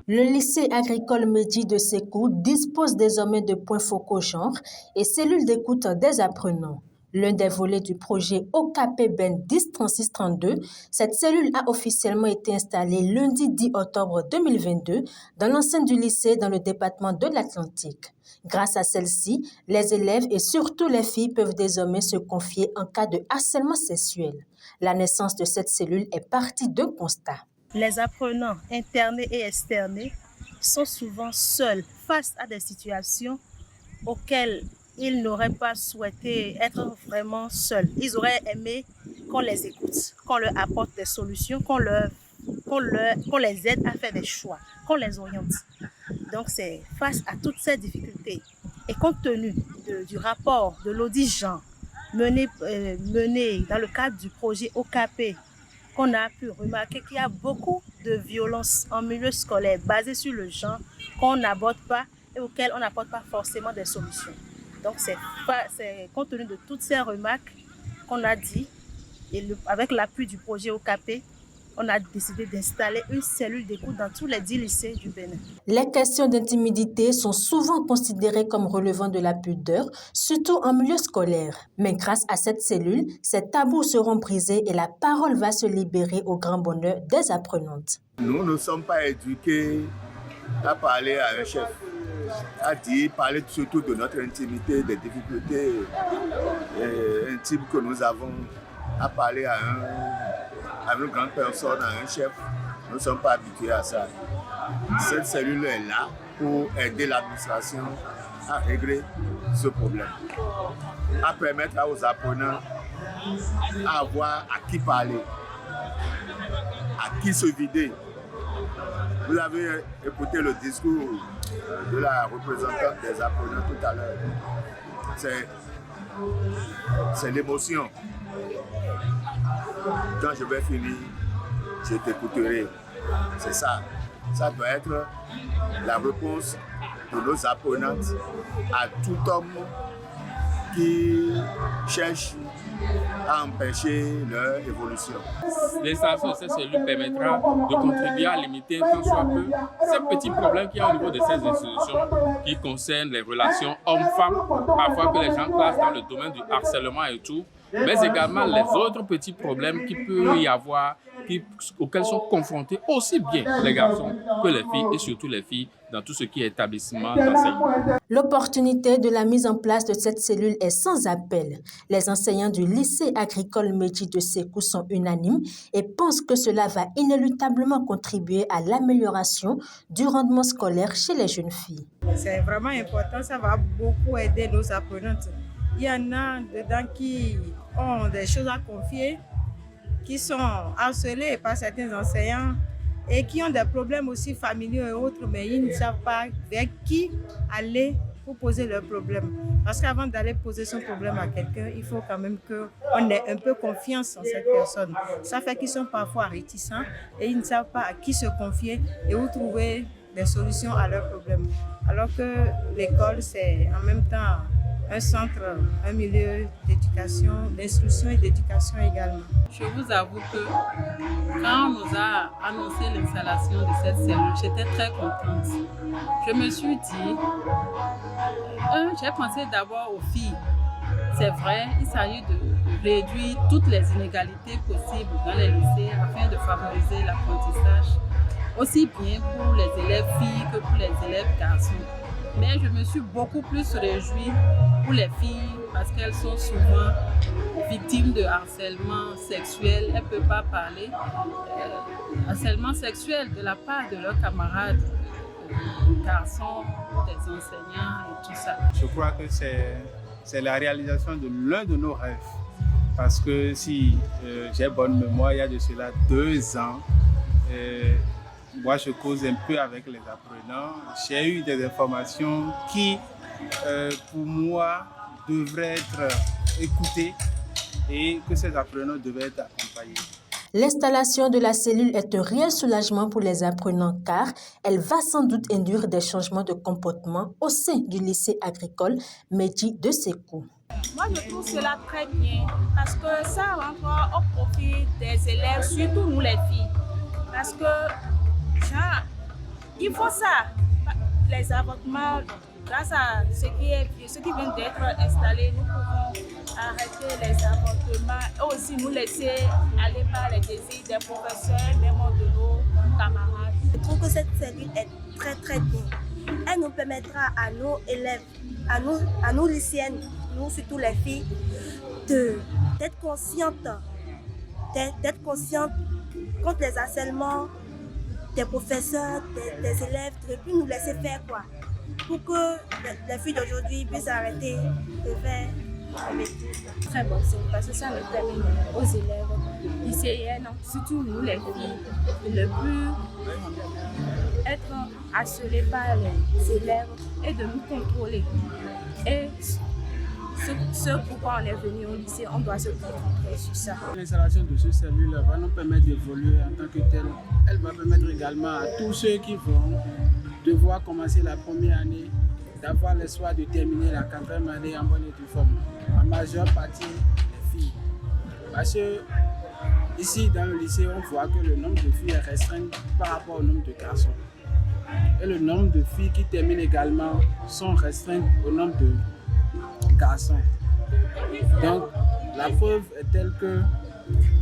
Le lycée agricole Medji de Sékou dispose désormais de points focaux genre et cellules d'écoute des apprenants. L'un des volets du projet OKP Ben 103632, cette cellule a officiellement été installée lundi 10 octobre 2022 dans l'enceinte du lycée dans le département de l'Atlantique. Grâce à celle-ci, les élèves et surtout les filles peuvent désormais se confier en cas de harcèlement sexuel. La naissance de cette cellule est partie d'un constat. Les apprenants internés et externés sont souvent seuls face à des situations auxquelles ils n'auraient pas souhaité être vraiment seuls. Ils auraient aimé qu'on les écoute, qu'on leur apporte des solutions, qu'on les aide à faire des choix, qu'on les oriente. Donc c'est face à toutes ces difficultés et compte tenu du rapport de l'audit genre mené dans le cadre du projet OKP, qu'on a pu remarquer qu'il y a beaucoup de violences en milieu scolaire basées sur le genre qu'on n'aborde pas et auxquelles on n'apporte pas forcément des solutions. Donc c'est compte tenu de toutes ces remarques qu'on a dit et avec l'appui du projet OKP, on a décidé d'installer une cellule d'écoute dans tous les 10 lycées du Bénin. Les questions d'intimidité sont souvent considérées comme relevant de la pudeur, surtout en milieu scolaire. Mais grâce à cette cellule, ces tabous seront brisés et la parole va se libérer au grand bonheur des apprenantes. Nous ne sommes pas éduqués à parler à un chef, à dire, parler surtout de notre intimité, des difficultés intimes que nous avons, à parler à une grande personne, à un chef. Nous ne sommes pas habitués à ça. Cette cellule est là pour aider l'administration à régler ce problème, à permettre aux apprenants à avoir à qui parler, à qui se vider. Vous avez écouté le discours de la représentante des apprenants tout à l'heure. C'est l'émotion. Quand je vais finir, je t'écouterai. C'est ça. Ça doit être la réponse de nos apprenantes à tout homme qui cherche à empêcher leur évolution. L'installation de cette cellule permettra de contribuer à limiter tant soit peu ces petits problèmes qu'il y a au niveau de ces institutions qui concernent les relations hommes-femmes, parfois que les gens classent dans le domaine du harcèlement et tout, mais également les autres petits problèmes qu'il peut y avoir, auxquels sont confrontés aussi bien les garçons que les filles et surtout les filles dans tout ce qui est établissement d'enseignement. L'opportunité de la mise en place de cette cellule est sans appel. Les enseignants du lycée agricole Medji de Sékou sont unanimes et pensent que cela va inéluctablement contribuer à l'amélioration du rendement scolaire chez les jeunes filles. C'est vraiment important, ça va beaucoup aider nos apprenantes. Il y en a dedans qui ont des choses à confier, qui sont harcelés par certains enseignants et qui ont des problèmes aussi familiaux et autres, mais ils ne savent pas vers qui aller pour poser leurs problèmes. Parce qu'avant d'aller poser son problème à quelqu'un, il faut quand même qu'on ait un peu confiance en cette personne. Ça fait qu'ils sont parfois réticents et ils ne savent pas à qui se confier et où trouver des solutions à leurs problèmes. Alors que l'école, c'est en même temps un centre, un milieu d'éducation, d'instruction et d'éducation également. Je vous avoue que quand on nous a annoncé l'installation de cette cellule, j'étais très contente. Je me suis dit, j'ai pensé d'abord aux filles. C'est vrai, il s'agit de réduire toutes les inégalités possibles dans les lycées afin de favoriser l'apprentissage, aussi bien pour les élèves filles que pour les élèves garçons. Mais je me suis beaucoup plus réjouie pour les filles parce qu'elles sont souvent victimes de harcèlement sexuel. Elles ne peuvent pas parler. Harcèlement sexuel de la part de leurs camarades, garçons, des enseignants et tout ça. Je crois que c'est la réalisation de l'un de nos rêves. Parce que si j'ai bonne mémoire, il y a de cela 2 ans, moi, je cause un peu avec les apprenants. J'ai eu des informations qui, pour moi, devraient être écoutées et que ces apprenants devaient être accompagnés. L'installation de la cellule est un réel soulagement pour les apprenants car elle va sans doute induire des changements de comportement au sein du lycée agricole Medji de Sékou. Moi, je trouve cela très bien parce que ça rentre au profit des élèves, surtout nous les filles. Parce que il faut ça. Les avortements, grâce à ce qui vient d'être installé, nous pouvons arrêter les avortements et aussi nous laisser aller par les désirs des professeurs, même de nos camarades. Je trouve que cette cellule est très très bien. Elle nous permettra à nos élèves, à nous lycéennes, nous surtout les filles, d'être conscientes contre les harcèlements des professeurs, des élèves, de ne plus nous laisser faire quoi. Pour que les filles d'aujourd'hui puissent arrêter de faire le métier. Très bon, parce que ça nous permet aux élèves lycéennes, surtout nous les filles, de ne plus être harcelés par les élèves et de nous contrôler. Et ce pourquoi on est venu au lycée, on doit se concentrer sur ça. L'installation de ce cellule va nous permettre d'évoluer en tant que tel. Elle va permettre également à tous ceux qui vont devoir commencer la première année d'avoir l'espoir de terminer la 4e année en bonne et due forme. En majeure partie des filles. Parce que ici dans le lycée, on voit que le nombre de filles est restreint par rapport au nombre de garçons. Et le nombre de filles qui terminent également sont restreintes au nombre de garçons. Donc la preuve est telle que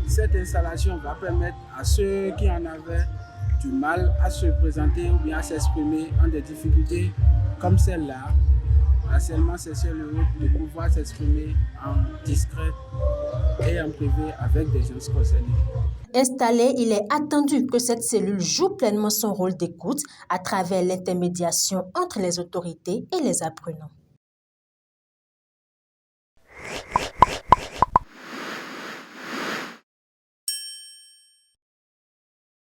cette installation va permettre à ceux qui en avaient du mal à se présenter ou bien à s'exprimer en des difficultés comme celle-là, harcèlement sexuel et autres, de pouvoir s'exprimer en discret et en privé avec des gens concernés. Installée, il est attendu que cette cellule joue pleinement son rôle d'écoute à travers l'intermédiation entre les autorités et les apprenants.